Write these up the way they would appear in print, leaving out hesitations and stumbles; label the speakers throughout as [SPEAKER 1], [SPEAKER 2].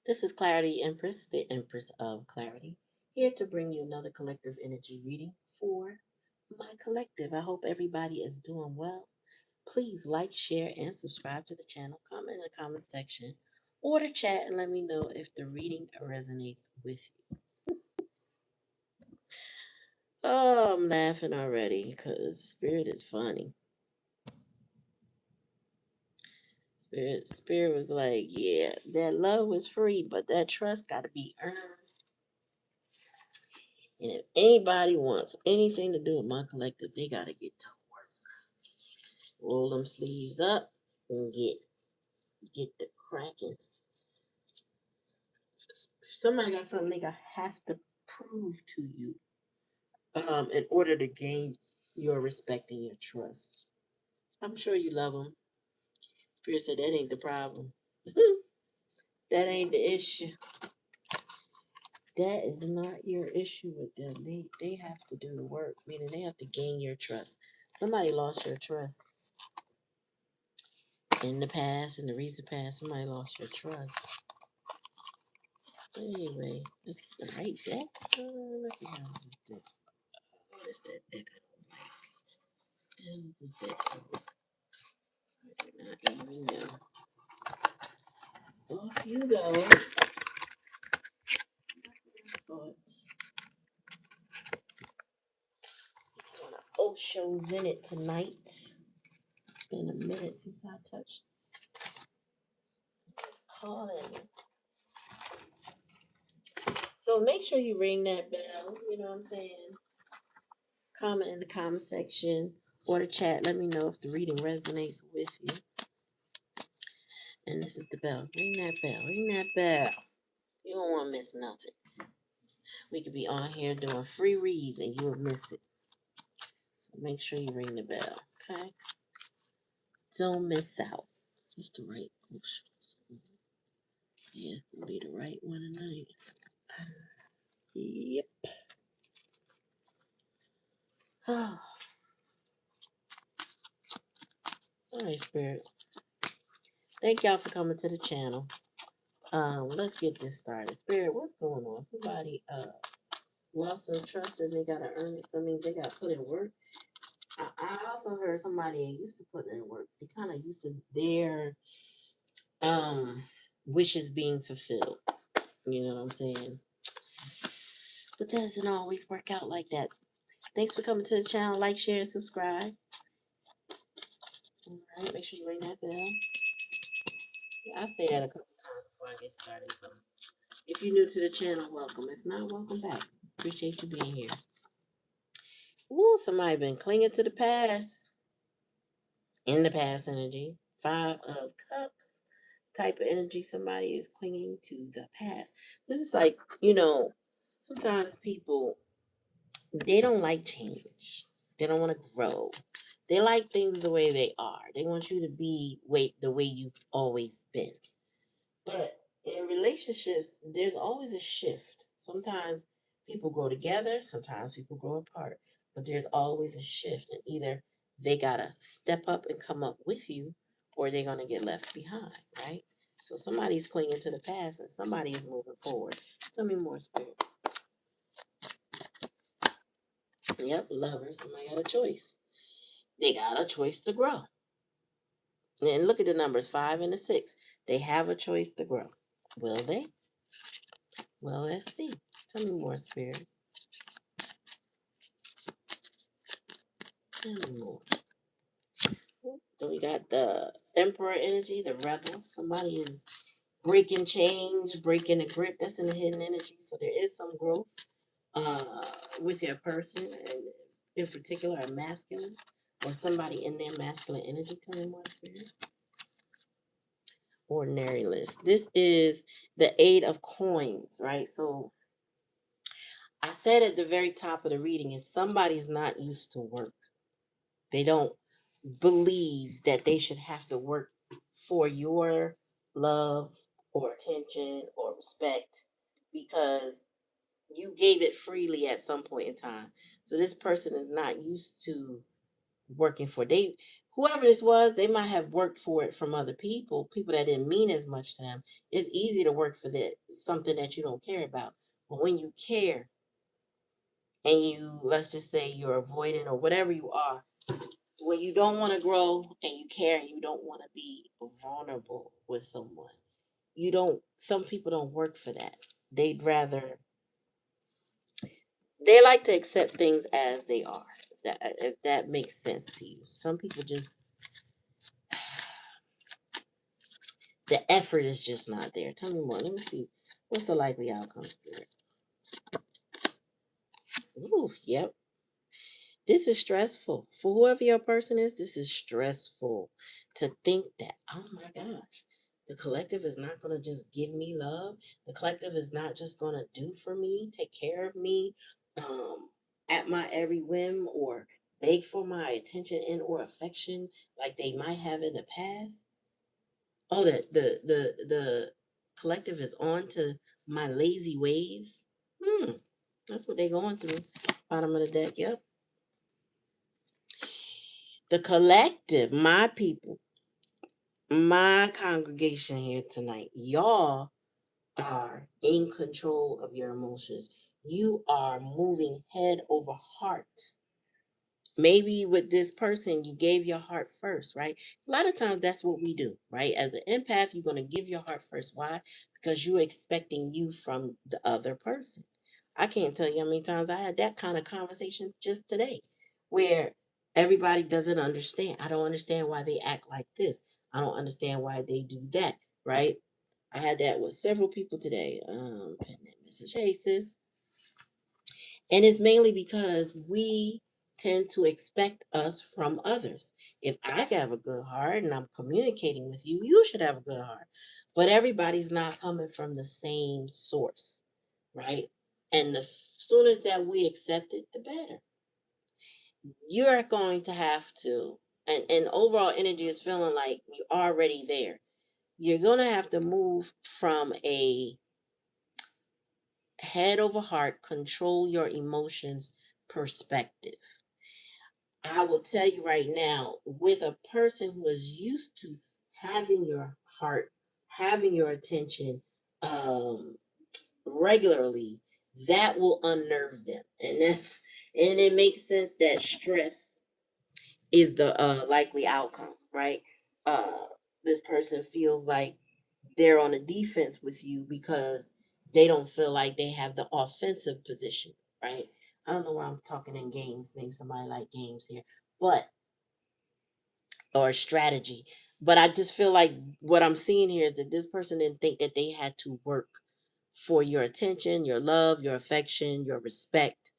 [SPEAKER 1] This is Clarityempress, the Empress of Clarity, here to bring you another collective energy reading for my collective. I hope everybody is doing well. Please like, share, and subscribe to the channel. Comment in the comment section or the chat and let me know if the reading resonates with you. Oh, I'm laughing already because Spirit is funny. Spirit was like, yeah, that love was free, but that trust got to be earned. And if anybody wants anything to do with my collective, they got to get to work. Roll them sleeves up and get the cracking. Somebody got something they have to prove to you in order to gain your respect and your trust. I'm sure you love them. Spirit said that ain't the problem. That ain't the issue. That is not your issue with them. They have to do the work, meaning they have to gain your trust. Somebody lost your trust in the past, in the recent past. Somebody lost your trust. But anyway, this is the right deck. Let's see how this deck. What is that deck? I don't like. What is this deck called? I do not even know. Off you go. Thoughts. Osho's in it tonight. It's been a minute since I touched this. Just calling. So make sure you ring that bell. You know what I'm saying? Comment in the comment section or the chat. Let me know if the reading resonates with you. And this is the bell. Ring that bell. Ring that bell. You don't want to miss nothing. We could be on here doing free reads and you will miss it. So make sure you ring the bell. Okay? Don't miss out. Just the right push. Yeah, it'll be the right one tonight. Yep. Oh. All right, Spirit. Thank y'all for coming to the channel. Let's get this started. Spirit, what's going on? Somebody lost some trust and they gotta earn it. So I mean they gotta put in work. I also heard somebody used to put in work. They kinda used to their wishes being fulfilled. You know what I'm saying? But that doesn't always work out like that. Thanks for coming to the channel. Like, share, subscribe. Alright, make sure you ring that bell. I say that a couple times before I get started. So if you're new to the channel, welcome. If not, welcome back. Appreciate you being here. Ooh, somebody been clinging to the past. In the past energy. 5 of Cups type of energy. Somebody is clinging to the past. This is like, sometimes people, they don't like change. They don't want to grow. They like things the way they are. They want you to be the way you've always been. But in relationships, there's always a shift. Sometimes people grow together, sometimes people grow apart. But there's always a shift. And either they got to step up and come up with you, or they're going to get left behind, right? So somebody's clinging to the past and somebody is moving forward. Tell me more, Spirit. Yep, lovers. Somebody got a choice. They got a choice to grow. And look at the numbers, 5 and the 6. They have a choice to grow. Will they? Well, let's see. Tell me more, Spirit. Tell me more. Then we got the Emperor energy, the Rebel. Somebody is breaking change, breaking a grip. That's in the hidden energy. So there is some growth with your person, and in particular, a masculine or somebody in their masculine energy. Tell me more, Spirit. Ordinary list. This is the 8 of Coins, right? So I said at the very top of the reading is somebody's not used to work. They don't believe that they should have to work for your love or attention or respect because you gave it freely at some point in time. So this person is not used to working for whoever this was, they might have worked for it from other people, people that didn't mean as much to them. It's easy to work for that something that you don't care about. But when you care and you, let's just say you're avoiding or whatever you are, when you don't want to grow and you care and you don't want to be vulnerable with someone, you don't, some people don't work for that. They'd rather, they like to accept things as they are. If that makes sense to you. Some people just, the effort is just not there. Tell me more. Let me see. What's the likely outcome, Spirit? Ooh, yep. This is stressful. For whoever your person is, this is stressful to think that, oh my gosh, the collective is not going to just give me love. The collective is not just going to do for me, take care of me um, at my every whim or beg for my attention and or affection like they might have in the past. Oh, the collective is on to my lazy ways. That's what they're going through. Bottom of the deck, yep. The collective, my people, my congregation here tonight, y'all are in control of your emotions. You are moving head over heart. Maybe with this person, you gave your heart first, right? A lot of times that's what we do, right? As an empath, you're going to give your heart first. Why? Because you're expecting you from the other person. I can't tell you how many times I had that kind of conversation just today where everybody doesn't understand. I don't understand why they act like this. I don't understand why they do that, right? I had that with several people today. Pen name Mrs. Chases. And it's mainly because we tend to expect us from others. If I have a good heart and I'm communicating with you, you should have a good heart. But everybody's not coming from the same source, right? And the sooner that we accept it, the better. You're going to have to, and overall energy is feeling like you're already there. You're going to have to move from a head over heart, control your emotions perspective. I will tell you right now, with a person who is used to having your heart, having your attention regularly, that will unnerve them. And it makes sense that stress is the likely outcome, right? Uh, this person feels like they're on a defense with you because they don't feel like they have the offensive position, right? I don't know why I'm talking in games. Maybe somebody like games here, but or strategy. But I just feel like what I'm seeing here is that this person didn't think that they had to work for your attention, your love, your affection, your respect.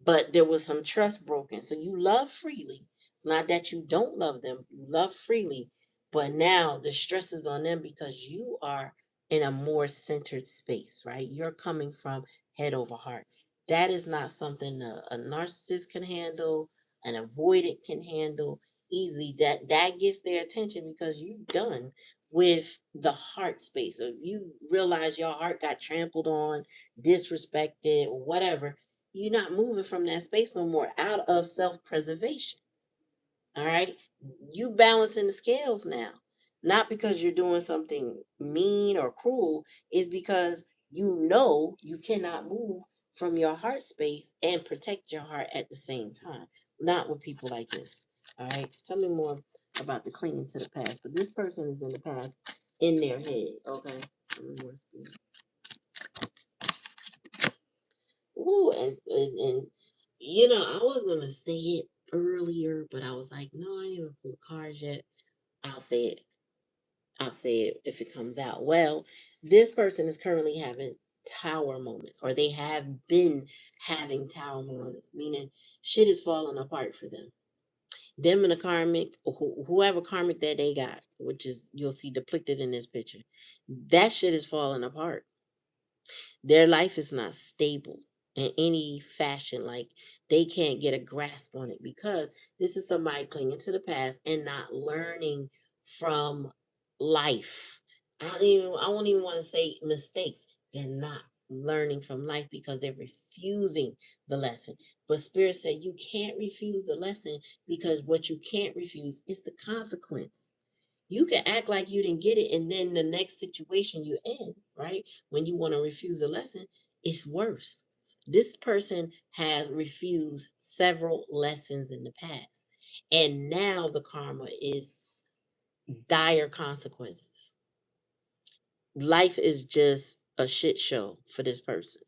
[SPEAKER 1] But there was some trust broken. So you love freely. Not that you don't love them, you love freely. But now the stress is on them because you are in a more centered space, right? You're coming from head over heart. That is not something a narcissist can handle, an avoidant can handle easily. That gets their attention because you're done with the heart space. If you realize your heart got trampled on, disrespected, or whatever, you're not moving from that space no more out of self-preservation. All right. You balancing the scales now. Not because you're doing something mean or cruel, is because you know you cannot move from your heart space and protect your heart at the same time. Not with people like this. All right. Tell me more about the clinging to the past. But this person is in the past in their head. Okay. Ooh, and you know, I was gonna say it earlier, but I was like, no, I didn't even pull the cards yet. I'll say it. I'll say it if it comes out. Well, this person is currently having tower moments, or they have been having tower moments, meaning shit is falling apart for them. Them and the karmic, whoever karmic that they got, which is you'll see depicted in this picture, that shit is falling apart. Their life is not stable in any fashion. Like they can't get a grasp on it because this is somebody clinging to the past and not learning from life. I won't even want to say mistakes. They're not. learning from life because they're refusing the lesson. But Spirit said you can't refuse the lesson, because what you can't refuse is the consequence. You can act like you didn't get it, and then the next situation you're in, right? When you want to refuse a lesson, it's worse. This person has refused several lessons in the past, and now the karma is dire consequences. Life is just a shit show for this person,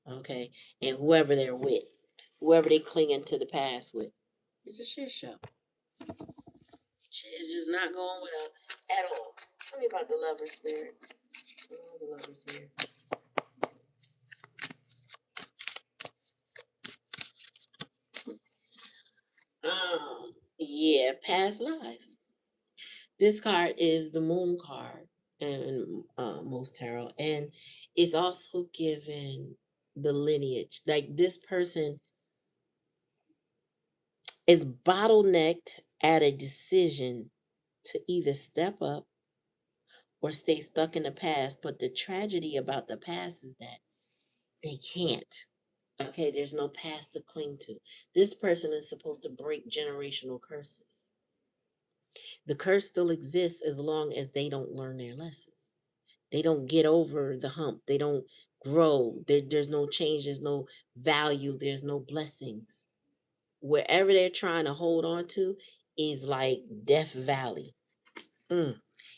[SPEAKER 1] okay? And whoever they're with, whoever they clinging to the past with, it's a shit show. Shit is just not going well at all. Tell me about the lover spirit. Oh, the lover's here. Yeah, past lives. This card is the moon card in most tarot, and it's also given the lineage. Like, this person is bottlenecked at a decision to either step up or stay stuck in the past. But the tragedy about the past is that they can't. Okay, there's no past to cling to. This person is supposed to break generational curses. The curse still exists as long as they don't learn their lessons. They don't get over the hump. They don't grow. There's no change. There's no value. There's no blessings. Wherever they're trying to hold on to is like Death Valley. And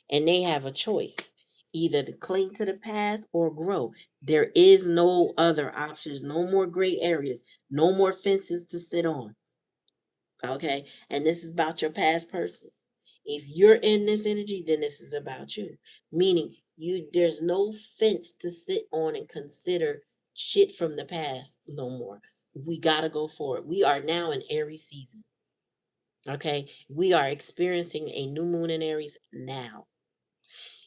[SPEAKER 1] they have a choice, either to cling to the past or grow. There is no other options, no more gray areas, no more fences to sit on. Okay? And this is about your past person. If you're in this energy, then this is about you. Meaning, there's no fence to sit on and consider shit from the past no more. We gotta go forward. We are now in Aries season. Okay? We are experiencing a new moon in Aries now.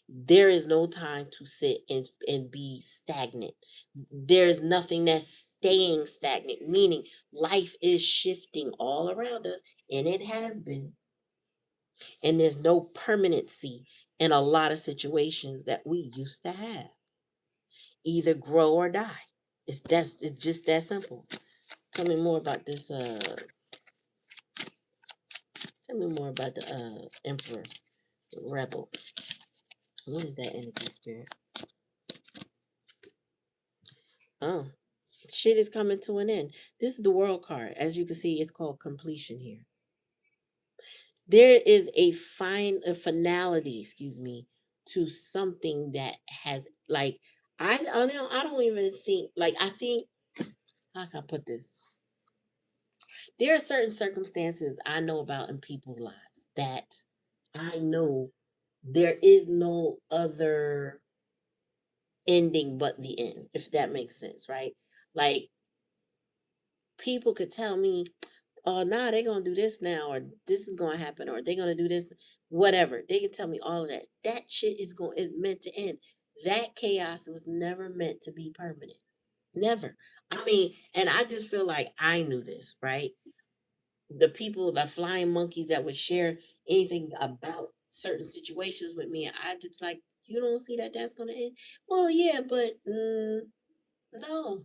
[SPEAKER 1] There is no time to sit and be stagnant. There's nothing that's staying stagnant, meaning life is shifting all around us, and it has been. And there's no permanency in a lot of situations that we used to have. Either grow or die. It's just that simple. Tell me more about this. Tell me more about the Emperor Rebel. What is that energy, Spirit? Oh, shit is coming to an end. This is the World card. As you can see, it's called completion here. There is a finality, excuse me, to something that has, like, I don't even think, like, I think, how can I put this? There are certain circumstances I know about in people's lives that I know there is no other ending but the end, if that makes sense, right? Like, people could tell me, oh, nah, they're gonna do this now, or this is gonna happen, or they're gonna do this, whatever. They can tell me all of that. That shit is meant to end. That chaos was never meant to be permanent. Never. I mean, and I just feel like I knew this, right? The people, the flying monkeys that would share anything about certain situations with me, I just like, you don't see that that's gonna end. Well, yeah, but no,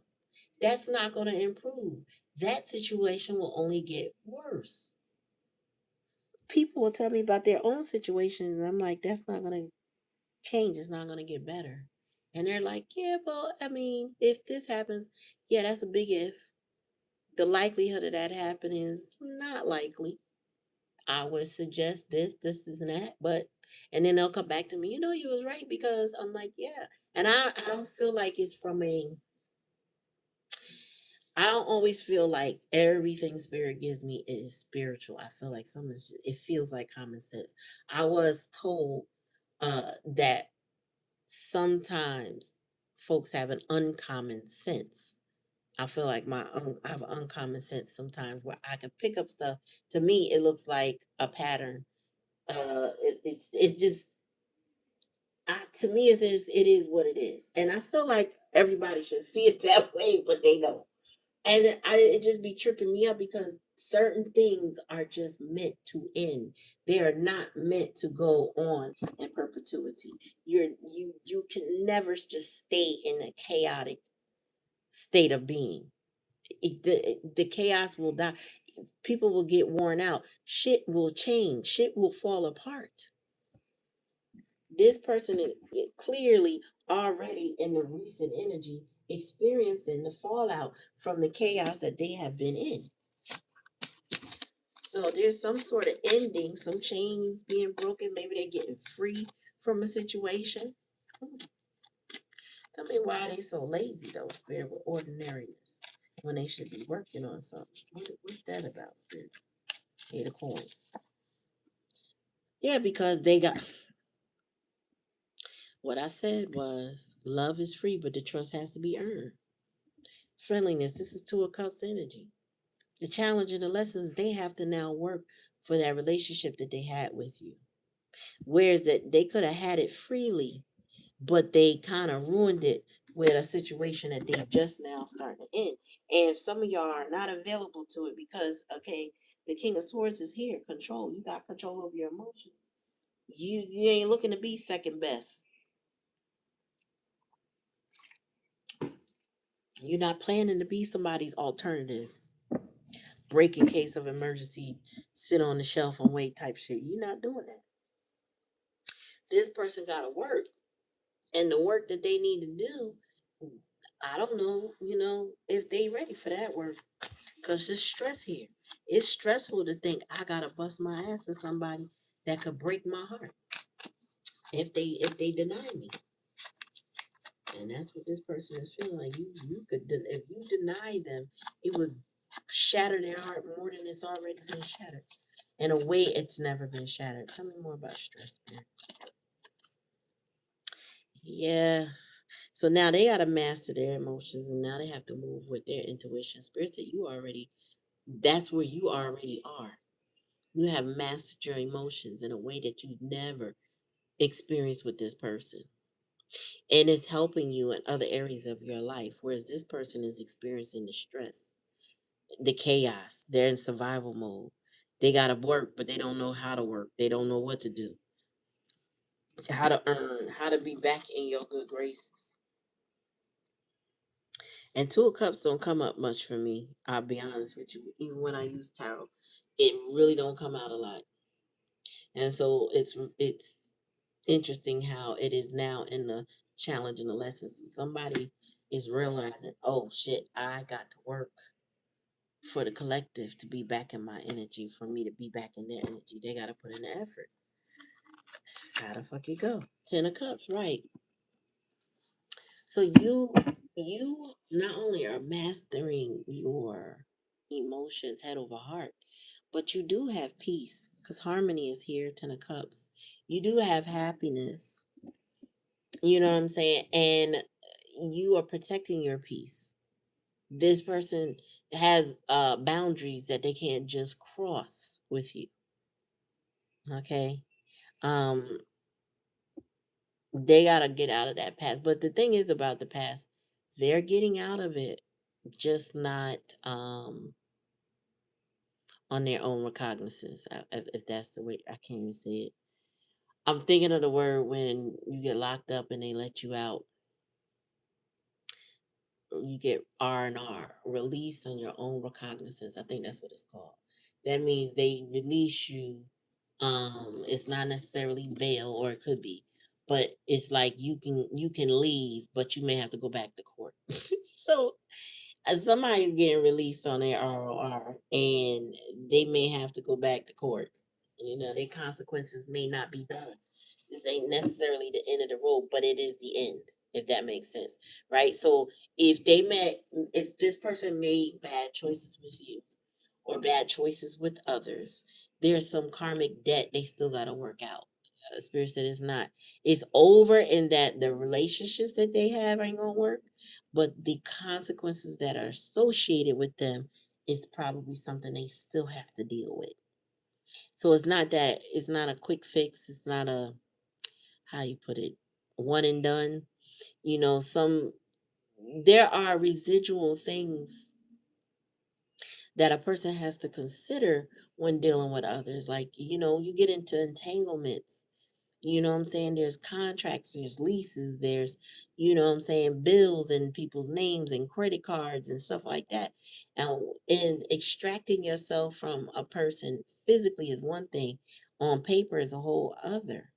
[SPEAKER 1] that's not gonna improve. That situation will only get worse. People will tell me about their own situations, and I'm like, that's not gonna change. It's not gonna get better. And they're like, yeah, well, I mean, if this happens, yeah, that's a big if. The likelihood of that happening is not likely. I would suggest this, and that, but, and then they'll come back to me, you was right, because I'm like, yeah. And I don't feel like it's from I don't always feel like everything Spirit gives me is spiritual. I feel like it feels like common sense. I was told that sometimes folks have an uncommon sense. I feel like I have an uncommon sense sometimes where I can pick up stuff. To me, it looks like a pattern. It's just, to me, it is what it is, and I feel like everybody should see it that way, but they don't. And it just be tripping me up, because Certain things are just meant to end. They are not meant to go on in perpetuity. You can never just stay in a chaotic state of being. The chaos will die. People will get worn out. Shit will change. Shit will fall apart. This person is clearly already in the recent energy experiencing the fallout from the chaos that they have been in. So there's some sort of ending, some chains being broken. Maybe they're getting free from a situation. Tell me why they so lazy though, Spirit, with ordinariness when they should be working on something. What's that about, Spirit? Eight of coins. Yeah, because they got what I said was love is free, but the trust has to be earned. Friendliness, this is Two of Cups energy. The challenge and the lessons they have to now work for that relationship that they had with you. Whereas that they could have had it freely, but they kind of ruined it with a situation that they just now starting to end. And if some of y'all are not available to it because, okay, the King of Swords is here, control. You got control over your emotions. You ain't looking to be second best. You're not planning to be somebody's alternative. Break in case of emergency, sit on the shelf and wait type shit. You're not doing that. This person got to work. And the work that they need to do, I don't know, if they ready for that work. Because there's stress here. It's stressful to think I got to bust my ass for somebody that could break my heart if they deny me. And that's what this person is feeling like. You could, if you deny them, it would shatter their heart more than it's already been shattered. In a way, it's never been shattered. Tell me more about stress, man. Yeah. So now they got to master their emotions, and now they have to move with their intuition. Spirit said that's where you already are. You have mastered your emotions in a way that you've never experienced with this person. And it's helping you in other areas of your life, whereas this person is experiencing the stress, the chaos. They're in survival mode. They got to work, but they don't know how to work. They don't know what to do, how to earn, how to be back in your good graces. And Two of Cups don't come up much for me. I'll be honest with you. Even when I use tarot, it really don't come out a lot. And so it's interesting how it is now in the challenge and the lessons. Somebody is realizing, oh shit, I got to work for the collective to be back in my energy, for me to be back in their energy. They got to put in the effort. How the fuck it go? Ten of Cups, right? So you not only are mastering your emotions head over heart, but you do have peace because harmony is here. Ten of Cups. You do have happiness. You know what I'm saying? And you are protecting your peace. This person has boundaries that they can't just cross with you. Okay? Um they got to get out of that past. But the thing is about the past, they're getting out of it, just not on their own recognizance. If that's the way, I can't even say it. I'm thinking of the word when you get locked up and they let you out. You get R&R, release on your own recognizance. I think that's what it's called. That means they release you. It's not necessarily bail, or it could be, but it's like you can leave, but you may have to go back to court. So somebody's getting released on their ROR, and they may have to go back to court. Their consequences may not be done. This ain't necessarily the end of the road, but it is the end, if that makes sense, right? So if this person made bad choices with you or bad choices with others, there's some karmic debt they still got to work out. Spirit said it's over in that the relationships that they have ain't gonna work, but the consequences that are associated with them is probably something they still have to deal with. So it's not a quick fix. It's not a, how you put it, one and done. There are residual things that a person has to consider when dealing with others. Like, you get into entanglements. You know what I'm saying? There's contracts, there's leases, there's, bills in people's names and credit cards and stuff like that. And extracting yourself from a person physically is one thing, on paper is a whole other.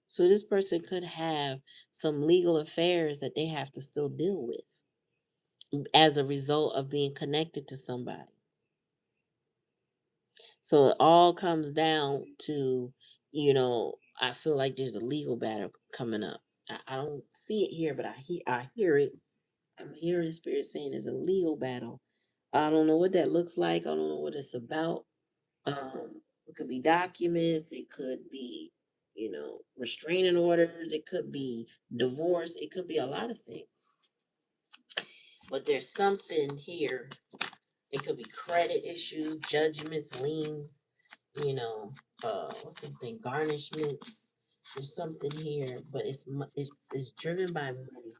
[SPEAKER 1] So this person could have some legal affairs that they have to still deal with as a result of being connected to somebody. So it all comes down to, I feel like there's a legal battle coming up. I don't see it here, but I hear it. I'm hearing spirit saying there's a legal battle. I don't know what that looks like. I don't know what it's about. It could be documents. It could be, restraining orders. It could be divorce. It could be a lot of things. But there's something here. It could be credit issues, judgments, liens, what's the thing? Garnishments. There's something here, but it's driven by money.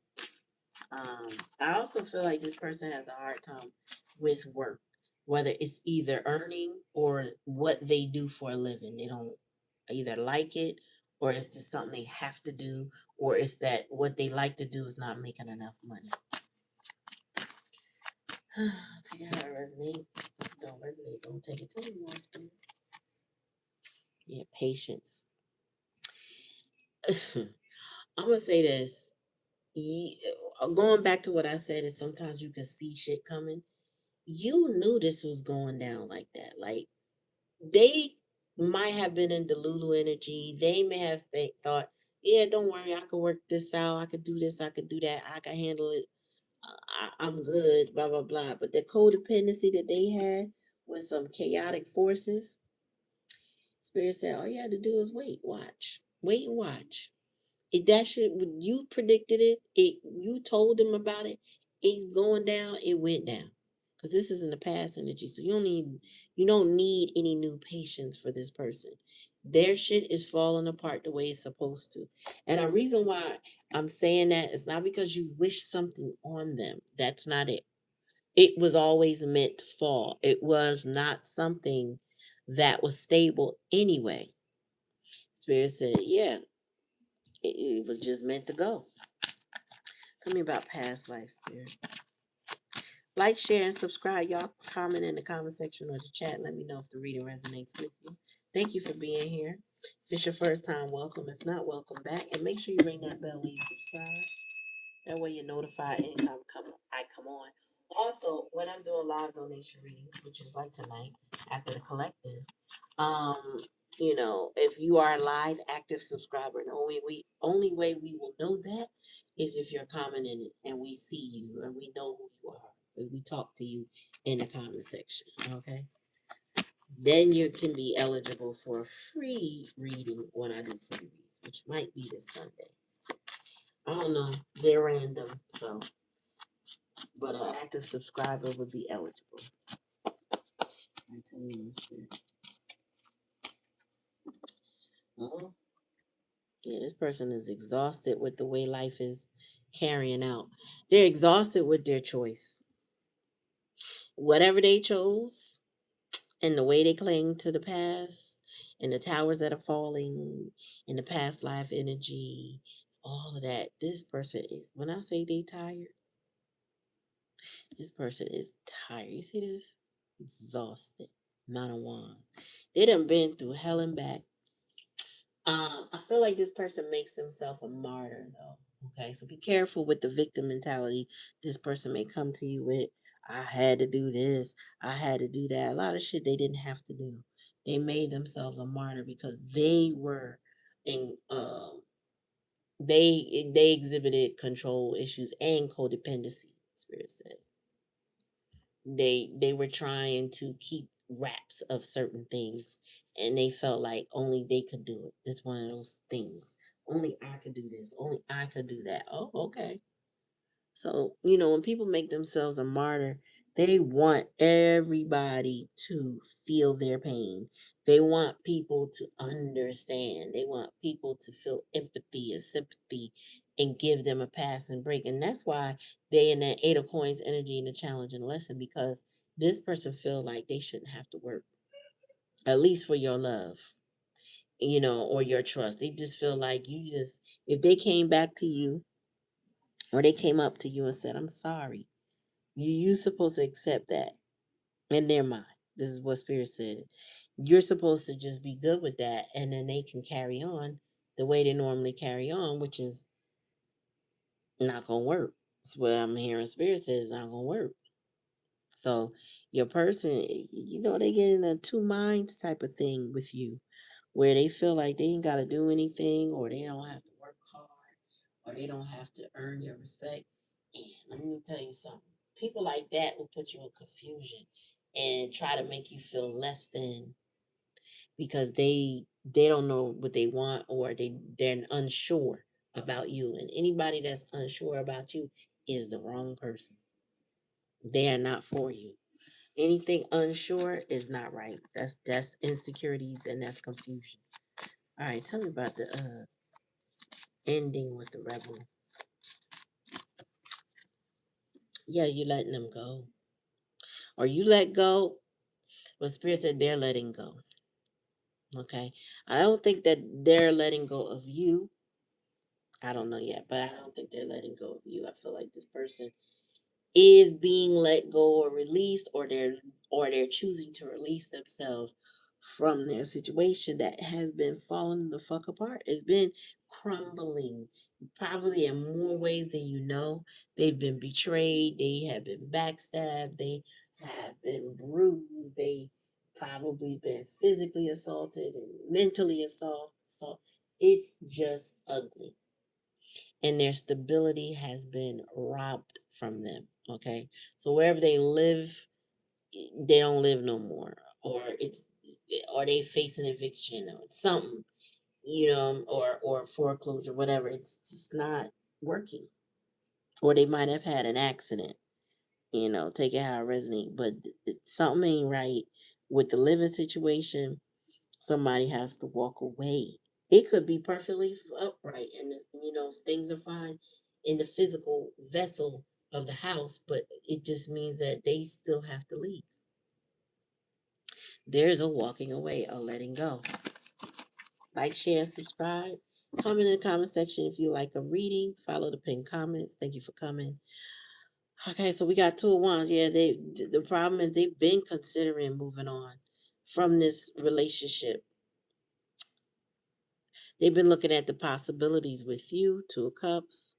[SPEAKER 1] I also feel like this person has a hard time with work, whether it's either earning or what they do for a living. They don't either like it, or it's just something they have to do, or it's that what they like to do is not making enough money. Take it how it resonate. Don't resonate. Don't take it to me, more spirit. Yeah, patience. I'm gonna say this. Going back to what I said is sometimes you can see shit coming. You knew this was going down like that. Like, they might have been in Delulu energy. They may have thought, yeah, don't worry, I could work this out. I could do this. I could do that. I could handle it. I'm good. Blah blah blah. But the codependency that they had with some chaotic forces, Spirit said, all you had to do is wait and watch. If that shit, you predicted it, you told them about it, it's going down, it went down. Because this is in the past energy. So you don't need any new patience for this person. Their shit is falling apart the way it's supposed to. And a reason why I'm saying that is not because you wish something on them. That's not it. It was always meant to fall. It was not something that was stable anyway. Spirit said, yeah, it was just meant to go. Tell me about past life, Spirit. Like, share, and subscribe. Y'all comment in the comment section or the chat. Let me know if the reading resonates with you. Thank you for being here. If it's your first time, welcome. If not, welcome back. And make sure you ring that bell when you subscribe. That way you're notified anytime I come on. Also, when I'm doing live donation readings, which is like tonight after the collective, um, if you are a live active subscriber, the only way we will know that is if you're commenting and we see you and we know who you are. We talk to you in the comment section. Okay. Then you can be eligible for a free reading when I do free readings, which might be this Sunday. I don't know. They're random, so. But an active subscriber would be eligible. I tell you, my spirit. Oh, yeah, this person is exhausted with the way life is carrying out. They're exhausted with their choice. Whatever they chose, and the way they cling to the past, and the towers that are falling, and the past life energy, all of that. This person is, when I say they tired, this person is tired. You see this? Exhausted. Not a one. They done been through hell and back. I feel like this person makes himself a martyr, though. Okay, so be careful with the victim mentality this person may come to you with. I had to do this. I had to do that. A lot of shit they didn't have to do. They made themselves a martyr because they were in. They exhibited control issues and codependency. Spirit said they were trying to keep wraps of certain things, and they felt like only they could do it. It's one of those things. Only I could do this. Only I could do that. Oh, okay. So, when people make themselves a martyr, they want everybody to feel their pain. They want people to understand. They want people to feel empathy and sympathy and give them a pass and break. And that's why they in that Eight of Coins energy in the challenge and lesson, because this person feel like they shouldn't have to work, at least for your love, or your trust. They just feel like if they came back to you or they came up to you and said, I'm sorry, you supposed to accept that in their mind. This is what Spirit said. You're supposed to just be good with that, and then they can carry on the way they normally carry on, which is not going to work. That's what I'm hearing Spirit says it's not going to work. So your person, they get in a two minds type of thing with you, where they feel like they ain't got to do anything, or they don't have to work hard, or they don't have to earn your respect. And let me tell you something. People like that will put you in confusion and try to make you feel less than, because they don't know what they want, or they're unsure about you. And anybody that's unsure about you is the wrong person. They are not for you. Anything unsure is not right. That's insecurities, and that's confusion. All right, tell me about the ending with the rebel. Yeah, you letting them go, or you let go, but Spirit said they're letting go. Okay, I don't think that they're letting go of you. I don't know yet, but I don't think they're letting go of you. I feel like this person is being let go or released, or they're choosing to release themselves from their situation that has been falling the fuck apart. It's been crumbling, probably in more ways than you know. They've been betrayed, they have been backstabbed, they have been bruised, they probably been physically assaulted and mentally assaulted. So it's just ugly, and their stability has been robbed from them. Okay, so wherever they live, they don't live no more, or they face an eviction or something, or foreclosure, whatever. It's just not working, or they might have had an accident. Take it how it resonates, but something ain't right with the living situation. Somebody has to walk away. It could be perfectly upright, and things are fine in the physical vessel of the house, but it just means that they still have to leave. There's a walking away, a letting go. Like, share, subscribe. Comment in the comment section if you like a reading. Follow the pinned comments. Thank you for coming. Okay, so we got 2 of Wands. Yeah, the problem is they've been considering moving on from this relationship. They've been looking at the possibilities with you, 2 of Cups.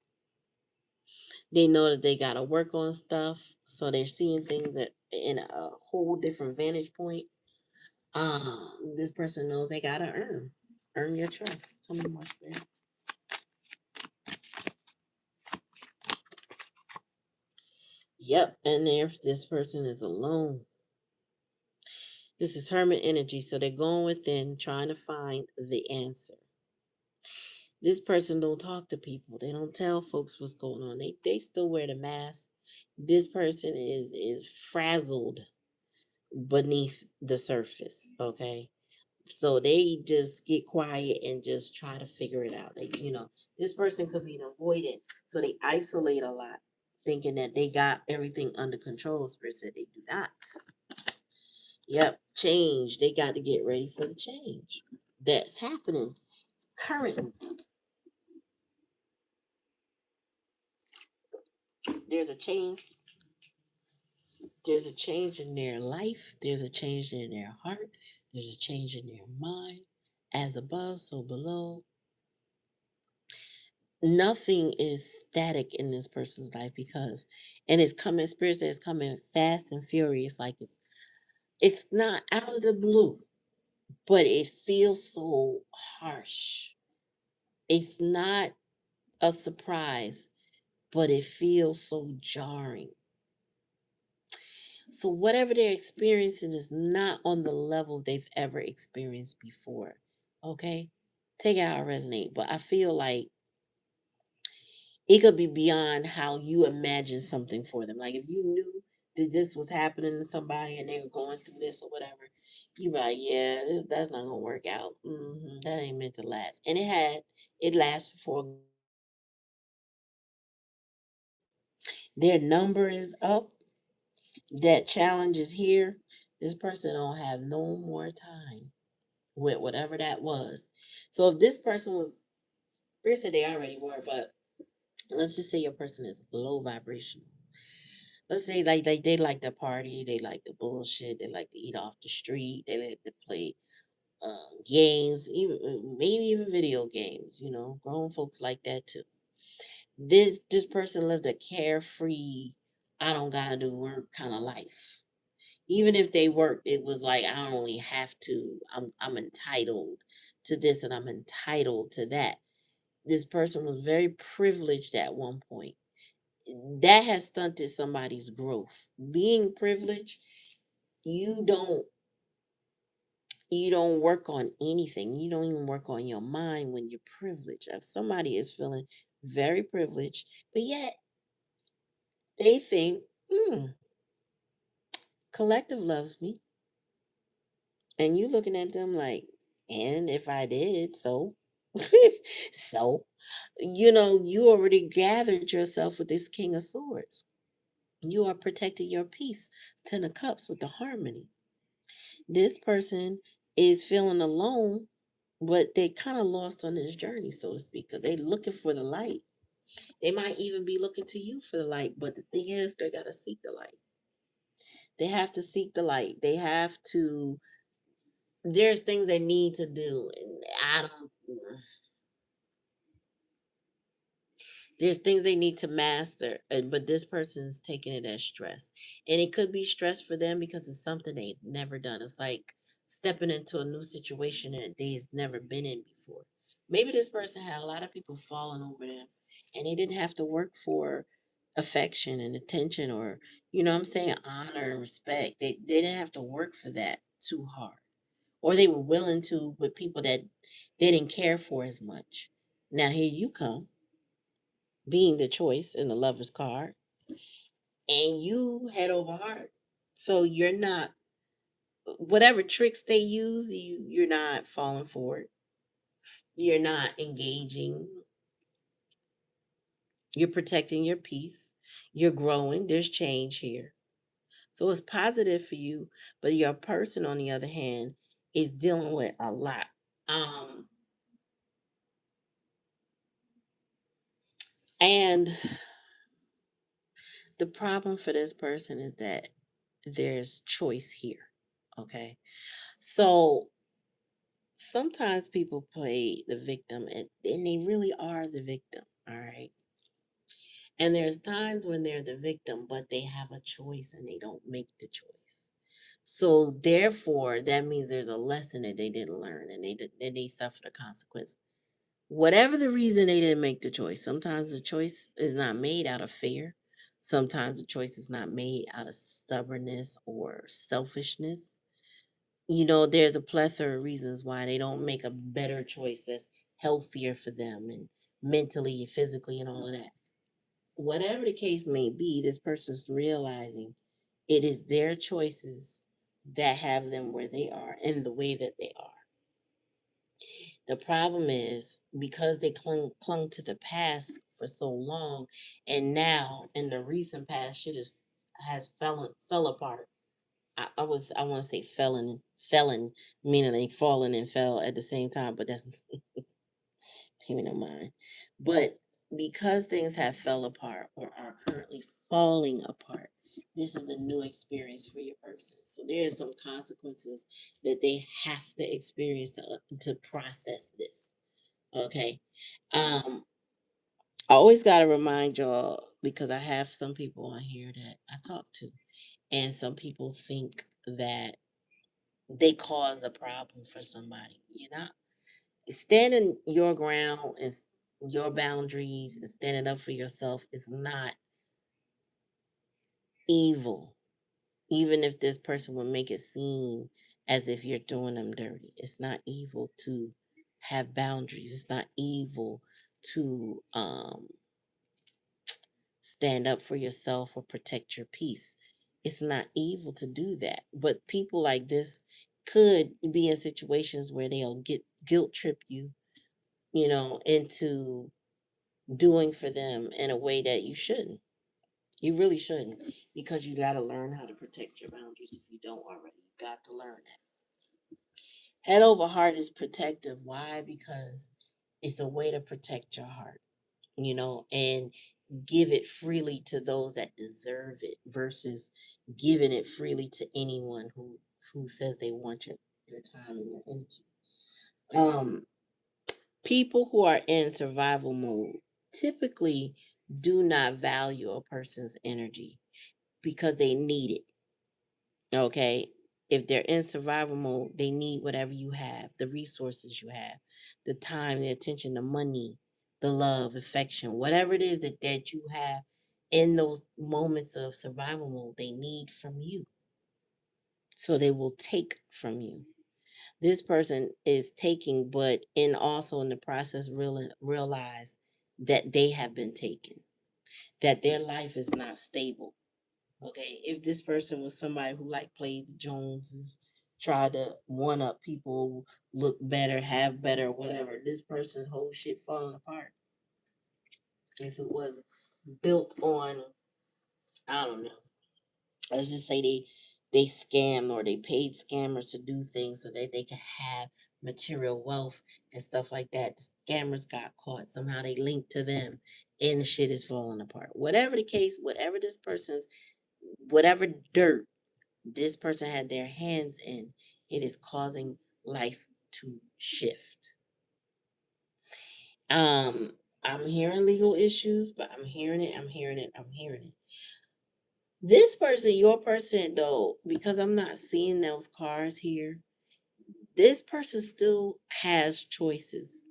[SPEAKER 1] They know that they got to work on stuff, so they're seeing things in a whole different vantage point. This person knows they got to earn your trust. Tell me more, Spirit. Yep, and if this person is alone, this is hermit energy, so they're going within, trying to find the answer. This person don't talk to people. They don't tell folks what's going on. They still wear the mask. This person is frazzled beneath the surface. Okay, so they just get quiet and just try to figure it out. This person could be an avoidant, so they isolate a lot, thinking that they got everything under control. Spirit said they do not. Yep, change. They got to get ready for the change that's happening currently. There's a change. There's a change in their life. There's a change in their heart. There's a change in their mind. As above, so below. Nothing is static in this person's life, and it's coming. Spirit says it's coming fast and furious. Like it's not out of the blue, but it feels so harsh. It's not a surprise, but it feels so jarring. So whatever they're experiencing is not on the level they've ever experienced before. Okay? Take it how it resonate. But I feel like it could be beyond how you imagine something for them. Like if you knew that this was happening to somebody and they were going through this or whatever, you'd be like, yeah, that's not gonna work out. That ain't meant to last. And it lasted for. Their number is up. That challenge is here. This person don't have no more time with whatever that was. So if this person was, granted they already were, but let's just say your person is low vibrational. Let's say like they like to party, they like the bullshit, they like to eat off the street, they like to play games, even maybe even video games. You know, grown folks like that too. This person lived a carefree, I don't gotta do work kind of life. Even if they worked, it was like I only have to. I'm entitled to this and I'm entitled to that. This person was very privileged at one point. That has stunted somebody's growth. Being privileged, you don't you don't work on anything. You don't even work on your mind when you're privileged. If somebody is feeling very privileged, but yet they think, collective loves me. And you looking at them like, and if I did, so so you already gathered yourself with this King of Swords. You are protecting your peace. Ten of Cups with the harmony. This person is feeling alone, but they kind of lost on this journey, so to speak, because they looking for the light. They might even be looking to you for the light, but the thing is, they gotta seek the light. They have to seek the light. They have to. There's things they need to do, and I don't. There's things they need to master, but this person is taking it as stress, and it could be stress for them because it's something they've never done. It's like stepping into a new situation that they've never been in before. Maybe this person had a lot of people falling over them, and they didn't have to work for affection and attention, or what I'm saying, honor and respect. They didn't have to work for that too hard, or they were willing to with people that they didn't care for as much. Now here you come, being the choice in the lover's card, and you head over heart. So you're not, whatever tricks they use, you're not falling for it. You're not engaging. You're protecting your peace. You're growing. There's change here. So it's positive for you, but your person on the other hand is dealing with a lot. Um and the problem for this person is that there's choice here. Okay. So sometimes people play the victim, and they really are the victim. All right. And there's times when they're the victim, but they have a choice and they don't make the choice. So therefore, that means there's a lesson that they didn't learn, and they suffer the consequence. Whatever the reason they didn't make the choice, sometimes the choice is not made out of fear. Sometimes the choice is not made out of stubbornness or selfishness. There's a plethora of reasons why they don't make a better choice that's healthier for them and mentally and physically and all of that. Whatever the case may be, this person's realizing it is their choices that have them where they are and the way that they are. The problem is because they clung to the past for so long, and now in the recent past, shit has fell apart. I want to say felon meaning they fallen and fell at the same time, but that's pay me no mind. But because things have fell apart or are currently falling apart, this is a new experience for your person. So there are some consequences that they have to experience to process this. Okay. I always gotta remind y'all, because I have some people on here that I talk to, and some people think that they cause a problem for somebody. You're not standing your ground and your boundaries and standing up for yourself is not evil. Even if this person would make it seem as if you're doing them dirty, it's not evil to have boundaries. It's not evil to stand up for yourself or protect your peace. It's not evil to do that. But people like this could be in situations where they'll get guilt trip you, into doing for them in a way that you shouldn't. You really shouldn't, because you got to learn how to protect your boundaries if you don't already. You got to learn that. Head over heart is protective. Why? Because it's a way to protect your heart, and give it freely to those that deserve it versus giving it freely to anyone who says they want your time and your energy. Um, People who are in survival mode typically do not value a person's energy because they need it. Okay. If they're in survival mode, they need whatever you have, the resources you have, the time, the attention, the money, the love, affection, whatever it is that you have in those moments of survival mode, they need from you. So they will take from you. This person is taking, but also in the process realize that they have been taken, that their life is not stable. Okay, if this person was somebody who like played the Joneses, tried to one up people, look better, have better, whatever, this person's whole shit falling apart. If it was built on, I don't know, let's just say they scammed or they paid scammers to do things so that they could have material wealth and stuff like that. The scammers got caught. Somehow they linked to them and the shit is falling apart. Whatever the case, whatever dirt this person had their hands in, it is causing life to shift. I'm hearing legal issues, but I'm hearing it, I'm hearing it, I'm hearing it. This person, your person, though, because I'm not seeing those cars here, this person still has choices.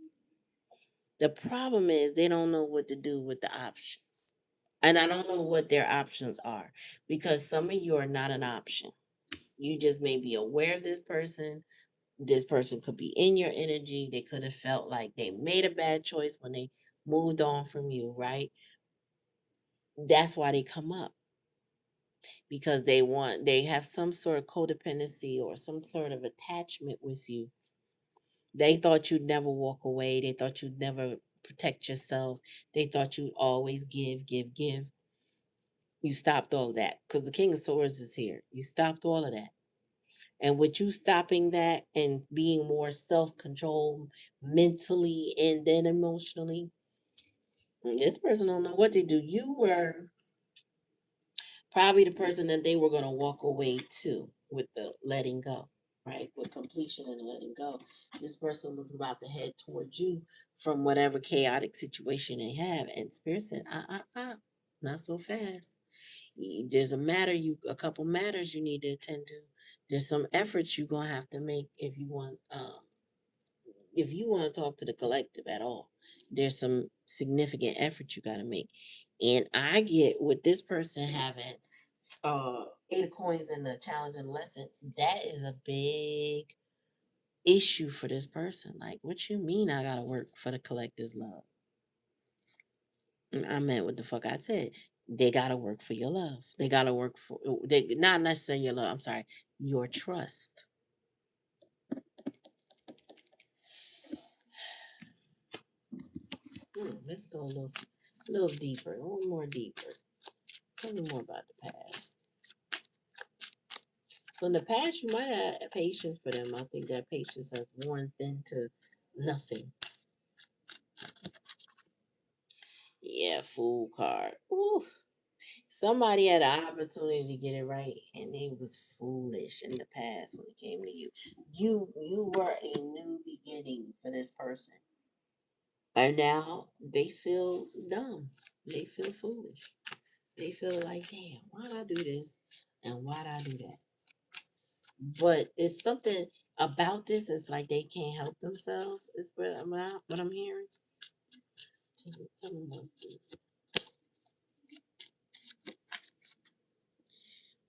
[SPEAKER 1] The problem is they don't know what to do with the options. And I don't know what their options are because some of you are not an option. You just may be aware of this person. This person could be in your energy. They could have felt like they made a bad choice when they moved on from you, right? That's why they come up, because they have some sort of codependency or some sort of attachment with you. They thought you'd never walk away. They thought you'd never protect yourself. They thought you'd always give, give, give. You stopped all of that because the King of Swords is here. You stopped all of that. And with you stopping that and being more self-controlled mentally and then emotionally, this person don't know what to do. You were probably the person that they were going to walk away to with the letting go, right? With completion and letting go. This person was about to head towards you from whatever chaotic situation they have. And Spirit said, not so fast. There's a couple matters you need to attend to. There's some efforts you're going to have to make if you want to talk to the collective at all. There's some significant effort you got to make. And I get with this person having 8 coins in the challenge and lesson, that is a big issue for this person. Like, what you mean I gotta work for the collective love? I meant what the fuck I said. They gotta work for your love. They gotta work for they not necessarily your love. I'm sorry, your trust. Let's go a little deeper, a little more deeper. Tell me more about the past. So in the past, you might have patience for them. I think that patience has worn thin to nothing. Yeah, fool card. Ooh. Somebody had an opportunity to get it right, and they was foolish in the past when it came to you. You were a new beginning for this person, and now they feel dumb. They feel foolish. They feel like, damn, why'd I do this, and why'd I do that? But it's something about this. It's like they can't help themselves. Is what I'm hearing. Tell me more, please.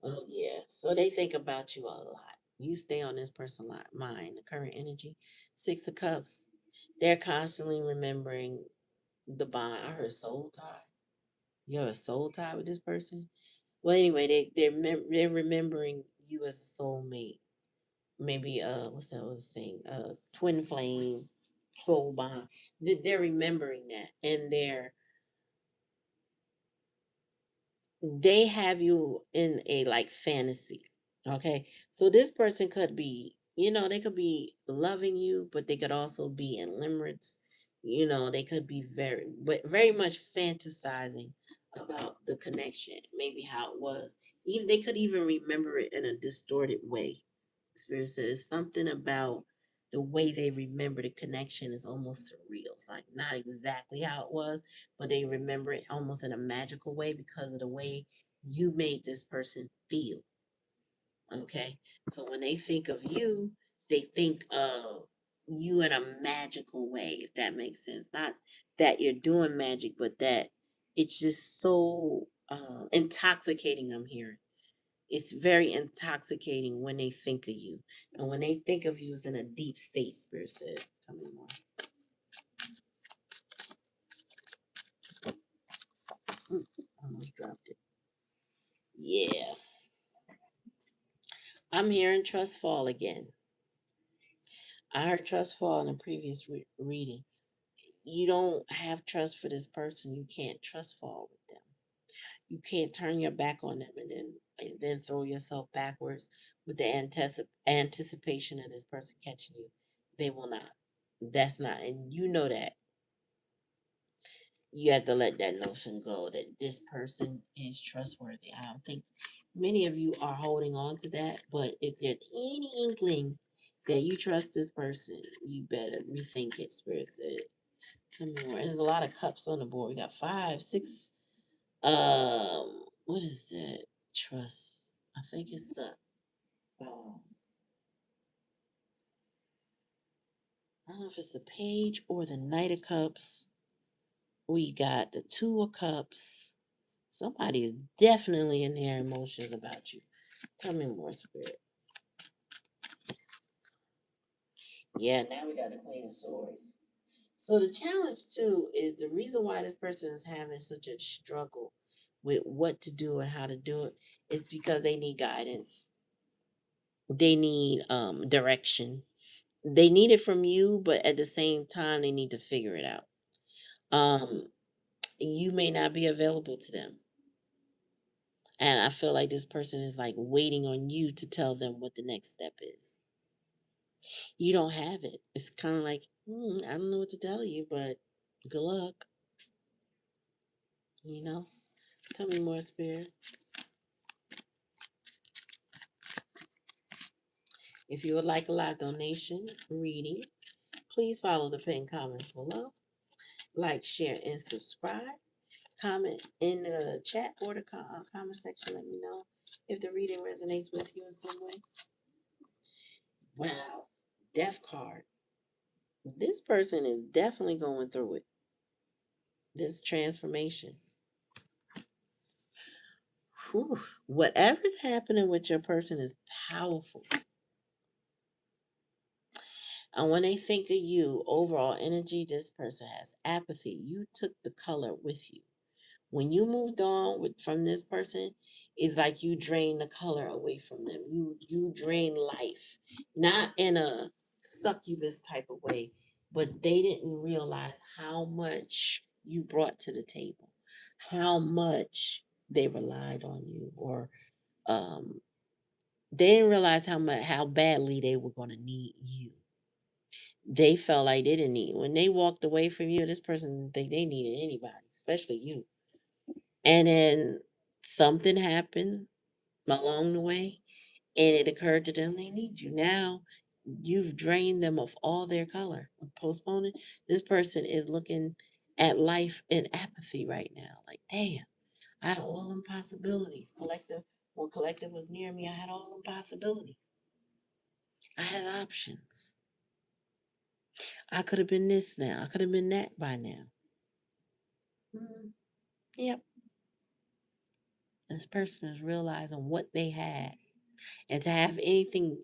[SPEAKER 1] Oh yeah. So they think about you a lot. You stay on this person's mind, the current energy. 6 of Cups. They're constantly remembering the bond. I heard soul tie. You have a soul tie with this person. Well, anyway, they're remembering you as a soulmate. Maybe what's that other thing? Twin flame, soul bond. They're remembering that, and they have you in a like fantasy. Okay. So this person could be, they could be loving you, but they could also be in limerence. They could be very much fantasizing about the connection, maybe how it was. Even they could even remember it in a distorted way. Spirit says something about the way they remember the connection is almost surreal. It's like not exactly how it was, but they remember it almost in a magical way because of the way you made this person feel. Okay. So when they think of you, they think of you in a magical way, if that makes sense. Not that you're doing magic, but that it's just so intoxicating, I'm hearing. It's very intoxicating when they think of you. And when they think of you, it's in a deep state, Spirit said. Tell me more. Almost dropped it. Yeah. I'm hearing trust fall again. I heard trust fall in a previous reading. You don't have trust for this person. You can't trust fall with them. You can't turn your back on them and then throw yourself backwards with the anticipation of this person catching you. They will not. That's not, and you know that. You have to let that notion go that this person is trustworthy. I don't think many of you are holding on to that, but if there's any inkling that you trust this person, you better rethink it, Spirit said. Tell me more. And there's a lot of cups on the board. We got 5, 6. What is that? Trust. I think it's the. I don't know if it's the page or the Knight of Cups. We got the 2 of Cups. Somebody is definitely in their emotions about you. Tell me more, Spirit. Yeah, now we got the Queen of Swords. So the challenge too is the reason why this person is having such a struggle with what to do and how to do it is because they need guidance. They need direction. They need it from you, but at the same time they need to figure it out. Um you may not be available to them. And I feel like this person is like waiting on you to tell them what the next step is. You don't have it. It's kind of like, I don't know what to tell you, but good luck. You know? Tell me more, Spirit. If you would like a live donation reading, please follow the pinned comments below. Like, share, and subscribe. Comment in the chat or the comment section. Let me know if the reading resonates with you in some way. Wow. Death card. This person is definitely going through it. This transformation. Whew. Whatever's happening with your person is powerful. And when they think of you, overall energy, this person has apathy. You took the color with you. When you moved on from this person, it's like you drain the color away from them. You drain life. Not in a succubus type of way, but they didn't realize how much you brought to the table. How much they relied on you, or they didn't realize how badly they were going to need you. They felt like they didn't need. When they walked away from you, this person didn't think they needed anybody, especially you. And then something happened along the way, and it occurred to them they need you. Now you've drained them of all their color. Postponing. This person is looking at life in apathy right now. Like, damn, I had all them possibilities. When collective was near me, I had all them possibilities. I had options. I could have been this now. I could have been that by now. Yep. This person is realizing what they had. And to have anything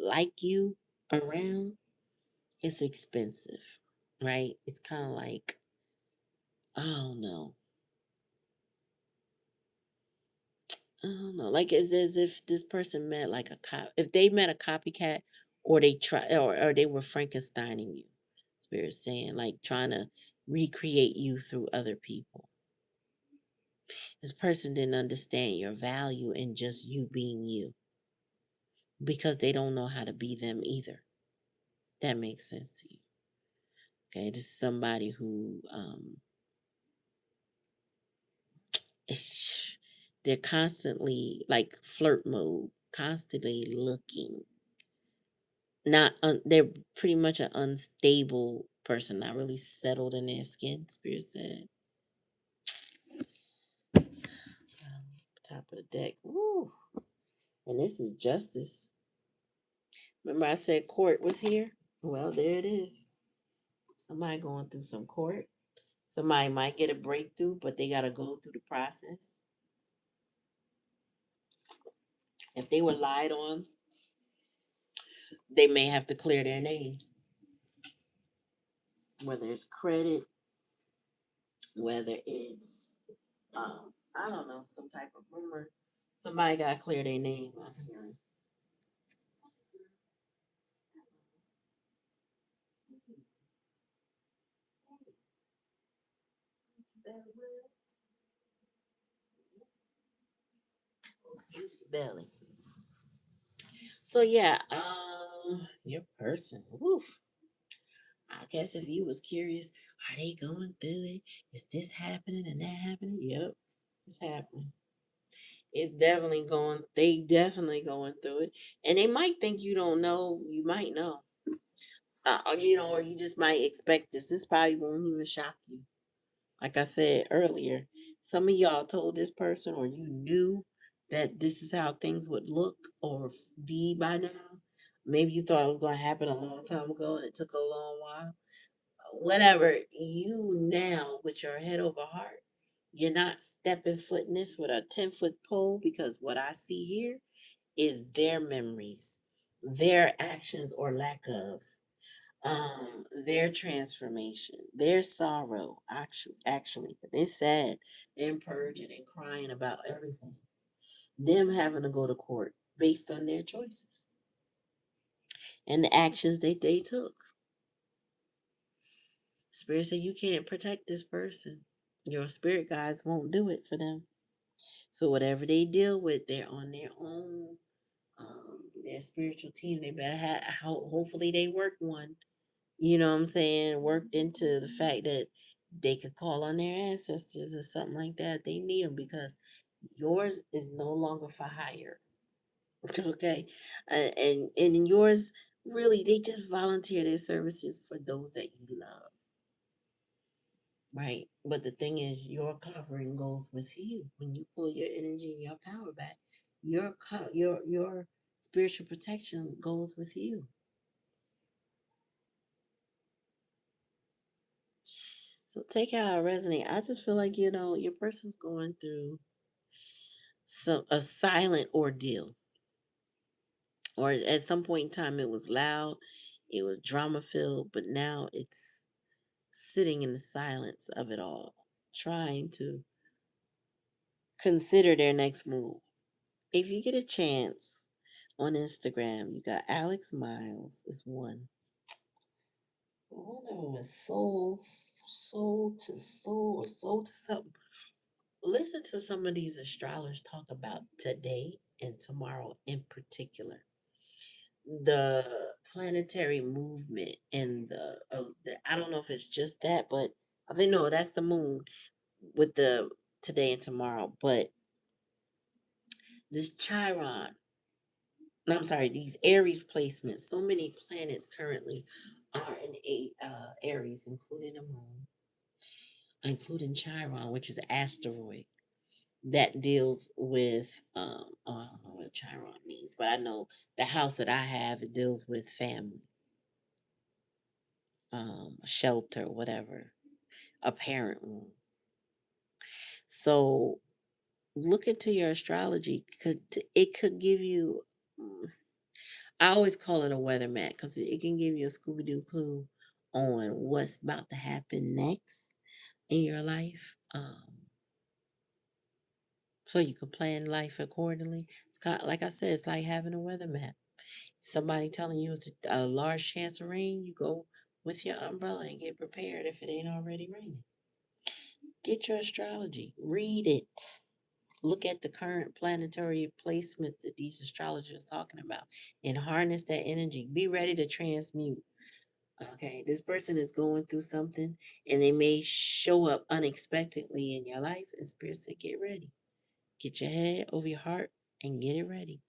[SPEAKER 1] like you around, it's expensive, right? It's kind of like, I don't know. I don't know. Like, it's as if this person met like if they met a copycat, or they or they were Frankensteining you. Spirit saying, like, trying to recreate you through other people. This person didn't understand your value in just you being you because they don't know how to be them either. That makes sense to you. Okay, this is somebody who they're constantly like flirt mode, constantly looking. They're pretty much an unstable person, not really settled in their skin. Spirit said, top of the deck. Woo. And this is justice. Remember, I said court was here. Well, there it is. Somebody going through some court. Somebody might get a breakthrough, but they got to go through the process. If they were lied on, they may have to clear their name. Whether it's credit, whether it's, I don't know, some type of rumor. Somebody got to clear their name. Belly. So yeah, your person. Woof. I guess if you was curious, are they going through it? Is this happening and that happening? Yep, it's happening. It's definitely going. They definitely going through it, and they might think you don't know. You might know. Or you just might expect this. This probably won't even shock you. Like I said earlier, some of y'all told this person, or you knew that this is how things would look or be by now. Maybe you thought it was going to happen a long time ago, and it took a long while. Whatever, you now with your head over heart, you're not stepping foot in this with a 10-foot pole, because what I see here is their memories, their actions or lack of, their transformation, their sorrow. Actually, they're sad and purging and crying about everything. Them having to go to court based on their choices and the actions that they took. Spirit said you can't protect this person. Your spirit guides won't do it for them. So whatever they deal with, they're on their own. Their spiritual team, they better have. Hopefully, they work one. You know what I'm saying? Worked into the fact that they could call on their ancestors or something like that. They need them because yours is no longer for hire. Okay, and yours really, they just volunteer their services for those that you love. Right. But the thing is, your covering goes with you. When you pull your energy and your power back, your spiritual protection goes with you. So take how I resonate. I just feel like, your person's going through a silent ordeal. Or at some point in time it was loud, it was drama filled, but now it's sitting in the silence of it all, trying to consider their next move. If you get a chance on Instagram, you got Alex Miles is one. One of them is soul to soul, or soul to something. Listen to some of these astrologers talk about today and tomorrow in particular. The planetary movement and the I don't know if it's just that, but I think no, that's the moon with the today and tomorrow. But this Chiron, no, I'm sorry, these Aries placements. So many planets currently are in Aries, including the moon, including Chiron, which is an asteroid that deals with I don't know what Chiron means, but I know the house that I have, it deals with family, shelter, whatever, a parent room. So look into your astrology. It could give you. I always call it a weather mat because it can give you a Scooby Doo clue on what's about to happen next in your life. So you can plan life accordingly. Like I said, it's like having a weather map. Somebody telling you it's a large chance of rain, you go with your umbrella and get prepared if it ain't already raining. Get your astrology, read it. look at the current planetary placement that these astrologers are talking about and harness that energy. Be ready to transmute. Okay, this person is going through something and they may show up unexpectedly in your life. And Spirit said, get ready. Get your head over your heart and get it ready.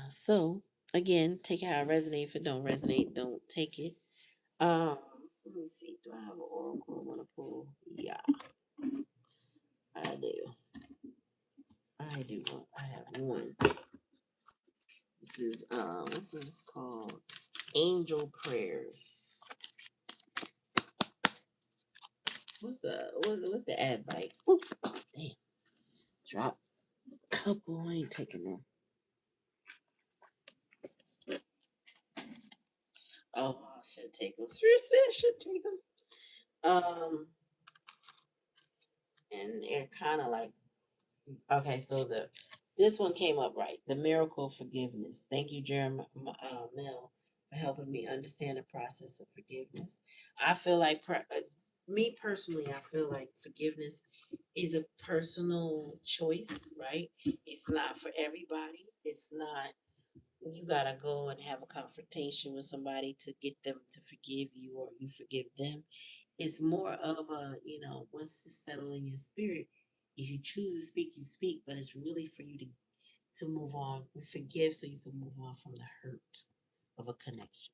[SPEAKER 1] So, again, take it how it resonates. If it don't resonate, don't take it. Um, Let me see. Do I have an oracle I want to pull? Yeah, I do. I do. I have one. What's this called? Angel prayers. What's the advice? Ooh, damn. Drop a couple. I ain't taking them. Oh, I should take them. Seriously, I should take them. And they're kind of like, okay, so this one came up right. The miracle of forgiveness. Thank you, Jeremiah Mel, for helping me understand the process of forgiveness. I feel like, me personally, I feel like forgiveness is a personal choice, right? It's not for everybody. It's not, you gotta go and have a confrontation with somebody to get them to forgive you or you forgive them. It's more of a, once it's settled in your spirit, if you choose to speak, you speak, but it's really for you to move on and forgive so you can move on from the hurt of a connection.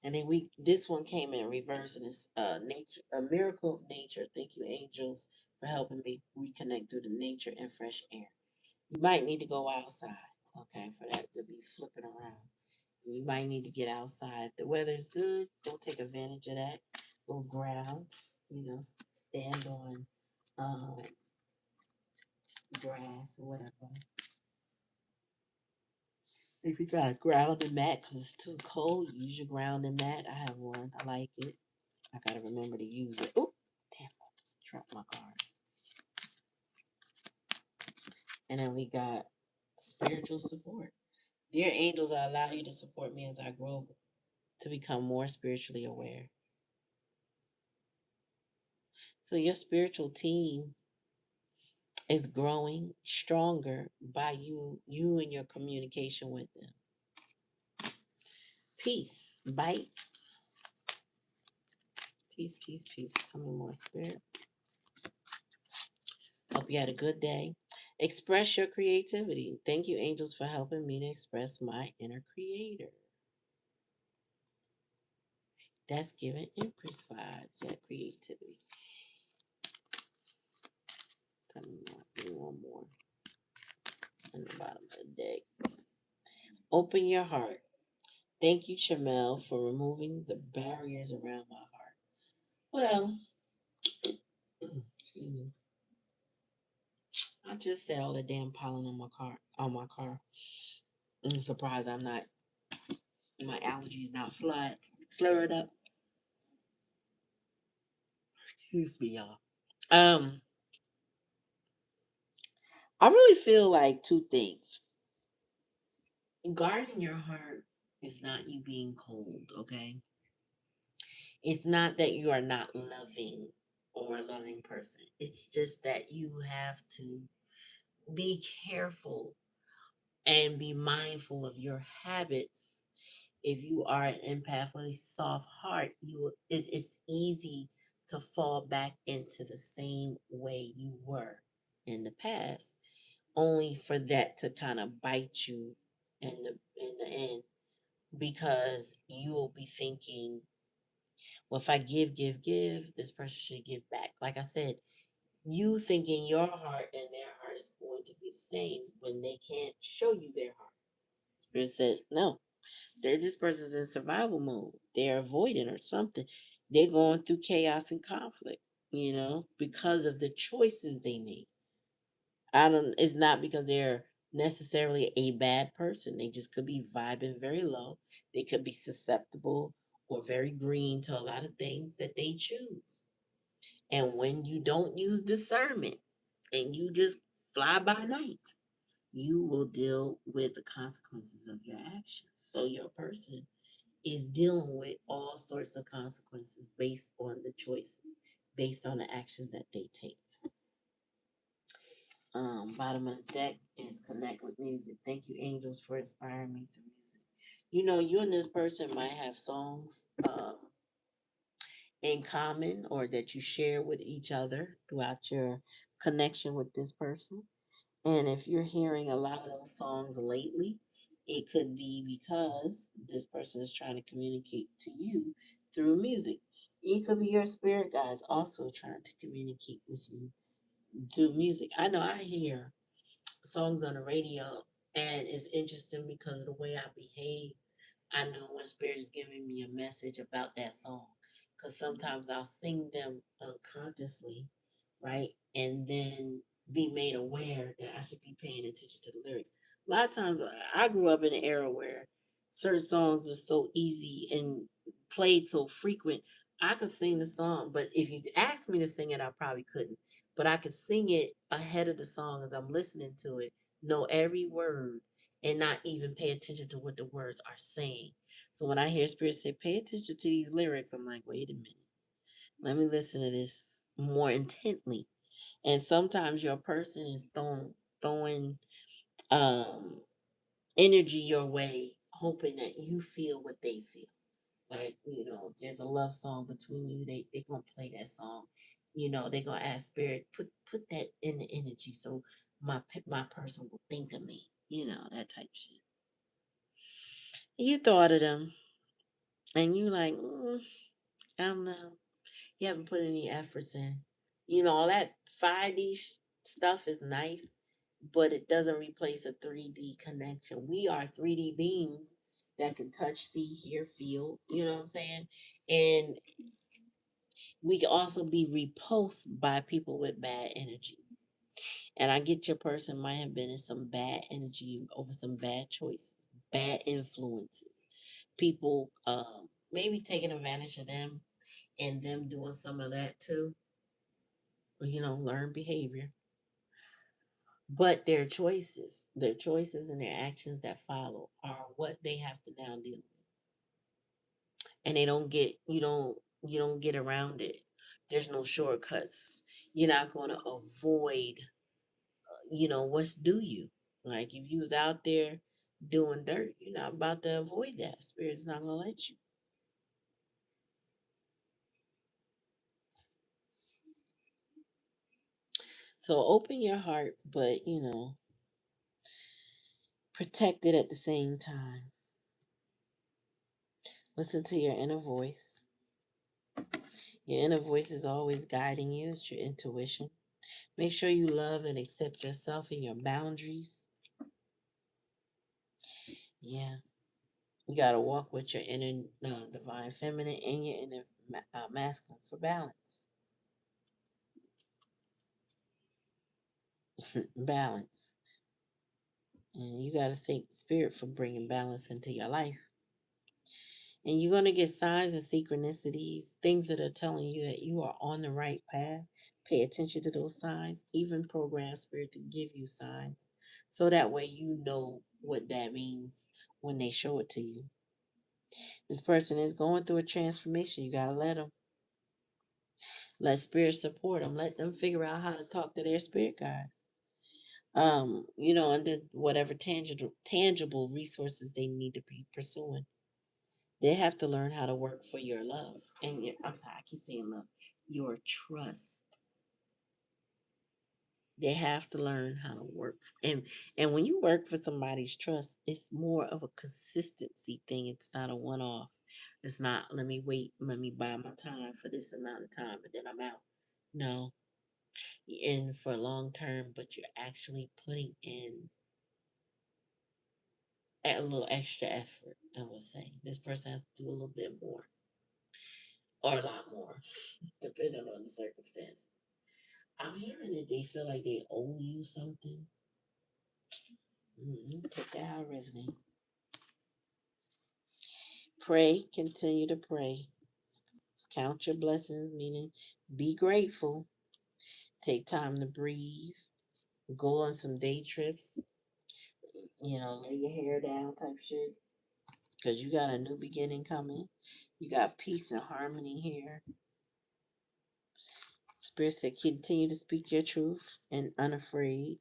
[SPEAKER 1] And then this one came in reverse, and it's nature, a miracle of nature. Thank you, angels, for helping me reconnect through the nature and fresh air. You might need to go outside, okay, for that to be flipping around. You might need to get outside. If the weather is good, go take advantage of that. Go grounds, stand on um, grass or whatever. If you got a grounding mat because it's too cold, use your grounding mat. I have one. I like it. I gotta remember to use it. Oh, damn! I dropped my card. And then we got spiritual support. Dear angels, I allow you to support me as I grow to become more spiritually aware. So your spiritual team is growing stronger by you and your communication with them. Peace, bite. Peace, peace, peace. Tell me more, Spirit. Hope you had a good day. Express your creativity. Thank you, angels, for helping me to express my inner creator. That's giving Empress vibes, that creativity. Tell me more. Give me one more. On the bottom of the deck. Open your heart. Thank you, Chamel, for removing the barriers around my heart. Well, excuse me. I just said all the damn pollen on my car. I'm surprised my allergies not flared up. Excuse me, y'all. Um, I really feel like two things. Guarding your heart is not you being cold, okay? It's not that you are not loving or a loving person. It's just that you have to be careful and be mindful of your habits. If you are an empath with a soft heart, it's easy to fall back into the same way you were in the past, only for that to kind of bite you in the end, because you will be thinking, well, if I give, this person should give back. Like I said, you thinking your heart and their heart is going to be the same when they can't show you their heart. Spirit said, no, this person's in survival mode. They're avoiding or something. They're going through chaos and conflict, because of the choices they made. It's not because they're necessarily a bad person. They just could be vibing very low. They could be susceptible or very green to a lot of things that they choose. And when you don't use discernment and you just fly by night, you will deal with the consequences of your actions. So your person is dealing with all sorts of consequences based on the choices, based on the actions that they take. Bottom of the deck is connect with music. Thank you, angels, for inspiring me through music. You know, you and this person might have songs in common or that you share with each other throughout your connection with this person. And if you're hearing a lot of those songs lately, it could be because this person is trying to communicate to you through music. It could be your spirit guides also trying to communicate with you through music. I know I hear songs on the radio, and it's interesting because of the way I behave. I know when Spirit is giving me a message about that song. Because sometimes I'll sing them unconsciously, right? And then be made aware that I should be paying attention to the lyrics. A lot of times I grew up in an era where certain songs are so easy and played so frequent. I could sing the song, but if you asked me to sing it, I probably couldn't. But I could sing it ahead of the song as I'm listening to it, know every word, and not even pay attention to what the words are saying. So when I hear Spirit say, pay attention to these lyrics, I'm like, wait a minute. Let me listen to this more intently. And sometimes your person is throwing um energy your way, hoping that you feel what they feel. Like, you know, if there's a love song between you, they gonna play that song. You know, they gonna ask Spirit, put that in the energy so my person will think of me. You know, that type shit. You thought of them, and you like, I don't know. You haven't put any efforts in. You know, all that 5D stuff is nice, but it doesn't replace a 3D connection. We are 3D beings that can touch, see, hear, feel. You know what I'm saying? And we can also be repulsed by people with bad energy. And I get your person might have been in some bad energy over some bad choices, bad influences. People maybe taking advantage of them and them doing some of that too. You know, learn behavior. But their choices and their actions that follow are what they have to now deal with. And they don't get you don't get around it. There's no shortcuts. You're not gonna avoid, what's due you. Like if you was out there doing dirt, you're not about to avoid that. Spirit's not gonna let you. So open your heart, but protect it at the same time. Listen to your inner voice. Your inner voice is always guiding you. It's your intuition. Make sure you love and accept yourself and your boundaries. Yeah. You got to walk with your inner divine feminine and your inner masculine for balance. Balance. And you got to thank Spirit for bringing balance into your life. And you're going to get signs and synchronicities, things that are telling you that you are on the right path. Pay attention to those signs. Even program Spirit to give you signs. So that way you know what that means when they show it to you. This person is going through a transformation. You got to let them. Let Spirit support them. Let them figure out how to talk to their spirit guide. And then whatever tangible resources they need to be pursuing. They have to learn how to work for your love. And I'm sorry, I keep saying love. Your trust. They have to learn how to work. And when you work for somebody's trust, it's more of a consistency thing. It's not a one-off. It's not, let me wait, let me buy my time for this amount of time, but then I'm out. No, you're in for long term, but you're actually putting in a little extra effort, I would say. This person has to do a little bit more or a lot more, depending on the circumstance. I'm hearing that they feel like they owe you something. Take that how it resonates. Pray, continue to pray. Count your blessings, meaning be grateful. Take time to breathe. Go on some day trips. Lay your hair down type shit. Because you got a new beginning coming. You got peace and harmony here. Spirit said, continue to speak your truth and unafraid.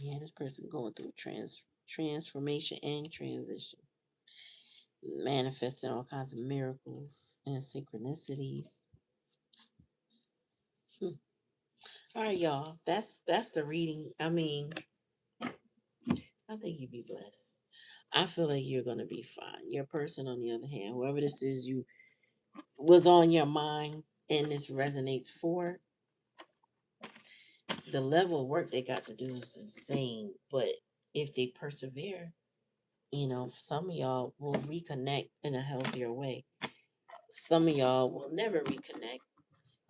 [SPEAKER 1] Yeah, this person going through transformation and transition. Manifesting all kinds of miracles and synchronicities. Hmm. All right, y'all. That's the reading. I mean, I think you'd be blessed. I feel like you're gonna be fine. Your person, on the other hand, whoever this is, you was on your mind and this resonates for, the level of work they got to do is insane. But if they persevere, some of y'all will reconnect in a healthier way. Some of y'all will never reconnect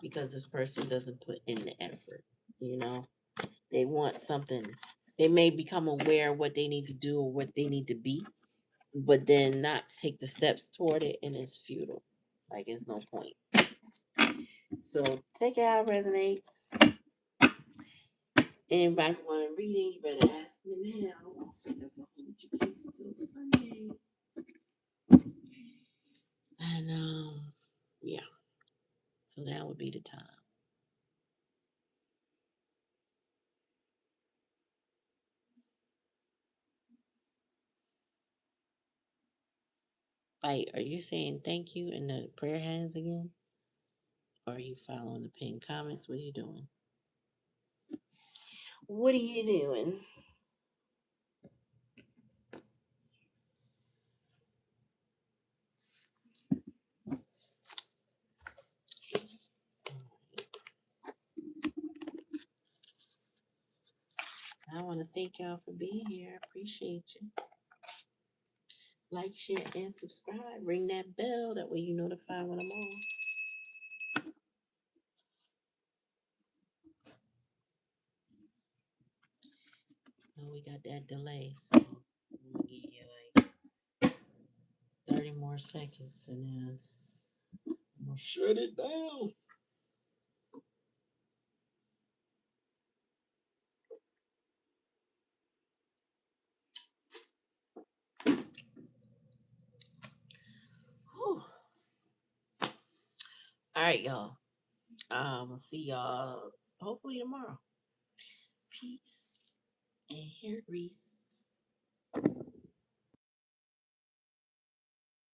[SPEAKER 1] because this person doesn't put in the effort. You know, they want something. They may become aware of what they need to do or what they need to be, but then not take the steps toward it, and it's futile. Like, it's no point. So take it how it resonates. Anybody want a reading, you better ask me now. I'll forever hold your peace till Sunday. And yeah. So that would be the time. Fight, are you saying thank you in the prayer hands again? Or are you following the pinned comments? What are you doing? What are you doing? I want to thank y'all for being here. I appreciate you. Like, share, and subscribe. Ring that bell. That way you notify when I'm on. Oh, we got that delay. So I'm going to give you like 30 more seconds and then I'm going to shut it down. Whew. All right, y'all. I'll see y'all hopefully tomorrow. Peace and hair grease.